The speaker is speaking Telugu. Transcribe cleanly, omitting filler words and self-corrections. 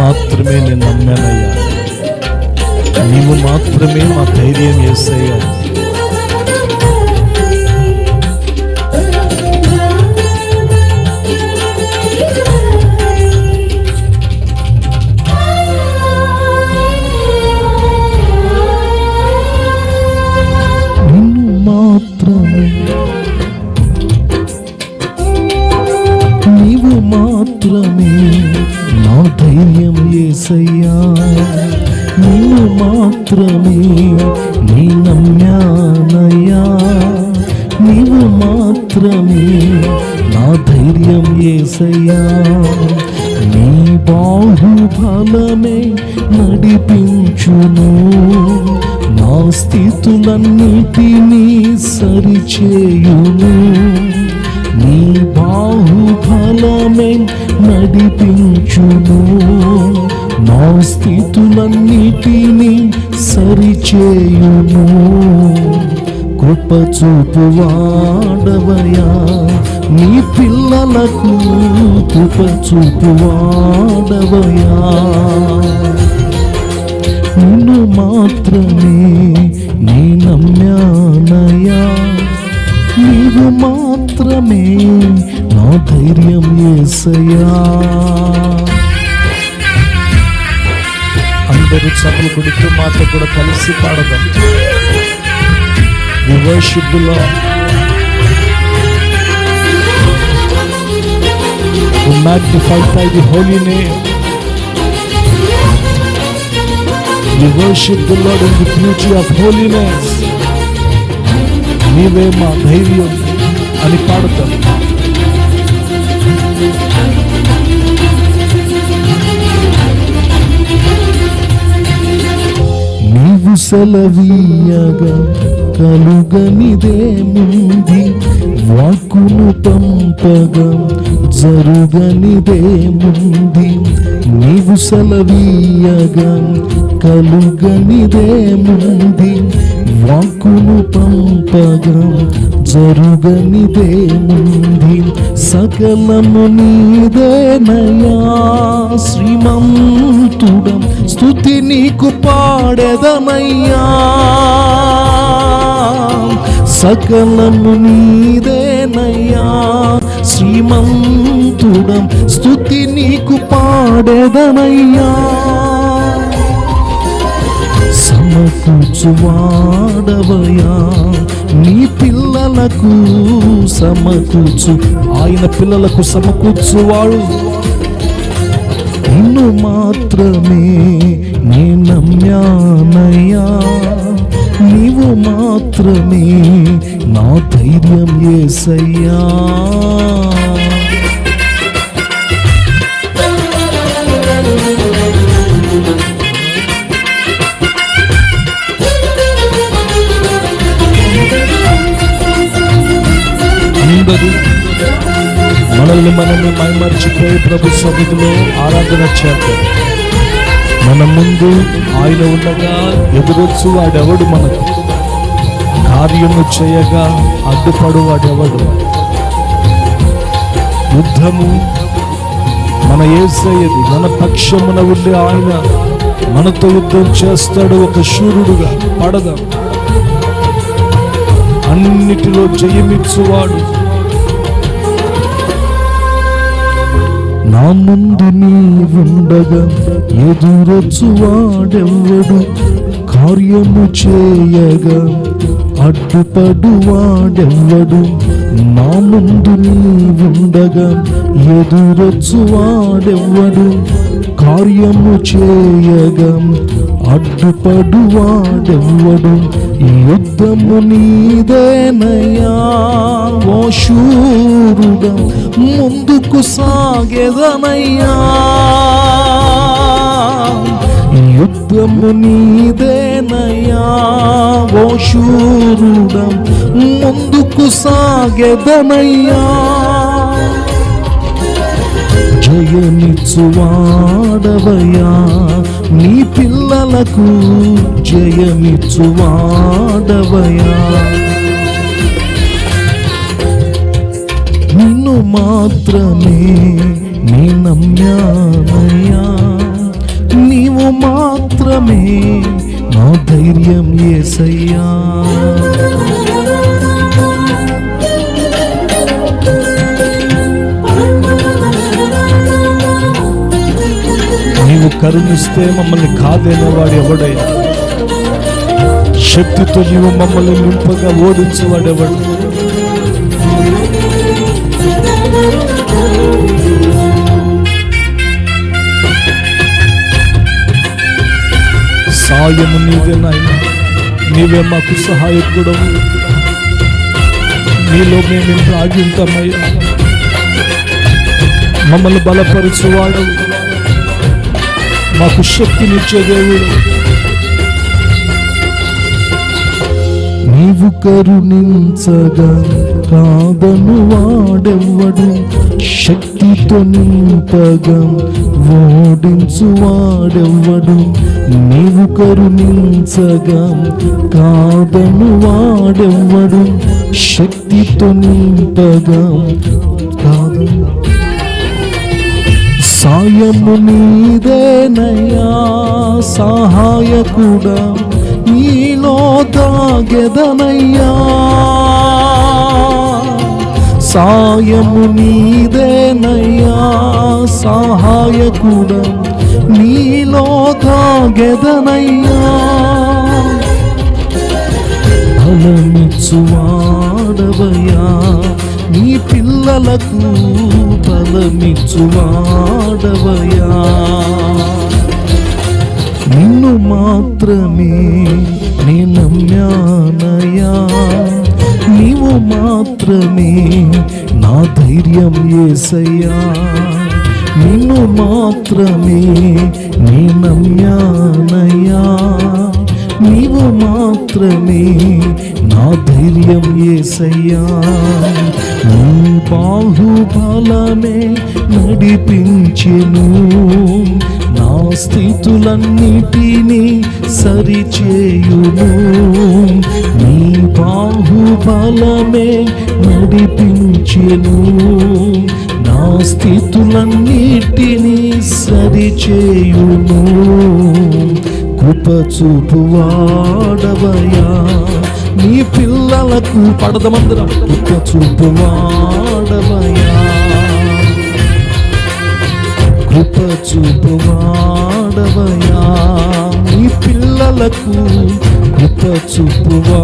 మాత్రమే నేను నమ్మానయ్యా, నీవు మాత్రమే మా ధైర్యం యేసయ్యా. నిన్ను మాత్రమే, నీవు మాత్రమే నా ధైర్యం యేసయ్యా. నిన్ను మాత్రమే నీ నమ్యానయ్యా, నీవు మాత్రమే నా ధైర్యం యేసయ్యా. నీ బాహుబలమే నడిపించును, నా స్థితులన్నిటినీ సరిచేయును. నీ బాహుబలమే నడిపించును, నా స్థితులన్నిటినీ సరిచేయును. కృప చూపువాడవయ్యా నీ పిల్లలకు, కృప చూపువాడవయ్యా. నిన్ను మాత్రమే నీ నమ్యానయ్యా, నీవు మాత్రమే నా ధైర్యం యేసయ్యా. అందరూ చదువు కొడుతూ మాతో కూడా కలిసి పాడదాం. We worship the Lord. We magnify the holy name. We worship the Lord in the beauty of holiness. నీవే మా ధైర్యం అని పాడతాం. నీవు సెలవీయగా కలుగనిదేముంది, వాక్కును పంపగా జరుగనిదేముంది. నీవు సెలవీయగా కలుగనిదేముంది, వాక్కును పంపగా జరుగనిదేముంది. సకలము నీదేనయ్యా శ్రీమంతుడం, స్తుతి నీకు పాడెదనయ్యా. సకలము నీదేనయ్యా శ్రీమంతుడం, స్తుతి నీకు పాడెదనయ్యా. సమకూర్చువాడవయ్యా నీ పిల్లలకు, సమకూర్చు ఆయన పిల్లలకు సమకూర్చువాడు. నిన్ను మాత్రమే నీ నమ్యానయ్యా, నీవు మాత్రమే నా ధైర్యం యేసయ్యా. అందరూ మనల్ని మనల్ని మైమర్చిపోయి ప్రభు సన్నిధిలో ఆరాధన చేద్దాం. మన ముందు ఆయన ఉండగా ఎదురొచ్చు వాడెవడు, మనకు కార్యము చేయగా అడ్డుపడు వాడెవడు. యుద్ధము మన యేసయ్యది, మన పక్షమున ఉండే ఆయన మనతో యుద్ధం చేస్తాడు. ఒక శూరుడుగా పడదాం. అన్నిటిలో జయమిచ్చువాడు. నా ముందు నీవుండగా ఎదురొచ్చువాడెవ్వడు, కార్యము చేయగా అడ్డుపడువాడెవ్వడు. నా ముందు నీవుండగా ఎదురొచ్చువాడెవ్వడు, కార్యము చేయగా అడ్డుపడువాడెవ్వడు. యుద్ధము నీదేనయ్యా ఓ శూరుడా, ముందుకు సాగెదనయ్యా. యుద్ధము నీదేనయ్యా ఓ శూరుడా, ముందుకు సాగెదనయ్యా. జయమిచ్చువాడవయ్యా నీ పిల్లలకు, జయమిచ్చువాడవయ్యా. నిన్ను మాత్రమే నీ నమ్యానయ్యా, నా ధైర్యం యేసయ్యా. నీవు కరుణిస్తే మమ్మల్ని కాదనేవాడు ఎవడయ్యా? శక్తితో నీవు మమ్మల్ని నింపగా ఓడించేవాడెవడు? సాయము నీవే నాయన, నీవే మాకు సహాయకుడవు. నీలో మేము ఇంత ఆగి ఉంటామయ్యా. మమ్మల్ని బలపరచువాడు, మాకు శక్తినిచ్చే దేవుడు. నీవు కరుణించగా కాదను వాడెవ్వడు, శక్తితో నింపగా ఓడించు వాడెవ్వడు. నీవు కరుణించగా కాదను వాడెవ్వడు, శక్తితో నింపగా కాదను. సాయము నీదేనయ్యా సహాయకుడా, నీలో దాగెదనయ్యా. సాయము నీదేనయ్యా సహాయకుడా, నీలో దాగెదనయ్యా. బలమిచ్చువాడవయ్యా, నీ పిల్లలకు బలమిచ్చువాడవయ్యా. నిన్ను మాత్రమే నే నమ్మానయ్యా, నీవు మాత్రమే నా ధైర్యం యేసయ్యా. నిన్ను మాత్రమే నే నమ్మానయ్యా, నీవు మాత్రమే నా ధైర్యం యేసయ్యా. నీ బాహుబలమే నడిపించెను, నా స్థితులన్నిటినీ సరిచేయును. నీ బాహుబలమే నడిపించెను, నా స్థితులన్నిటినీ సరిచేయును. కృప చూపువాడవయ్యా, నీ పిల్లలకు పడదమందరం కృప చూపువాడవయ్యా. కృప చూపువాడవయ్యా, నీ పిల్లలకు కృప చూపువాడవయ్యా.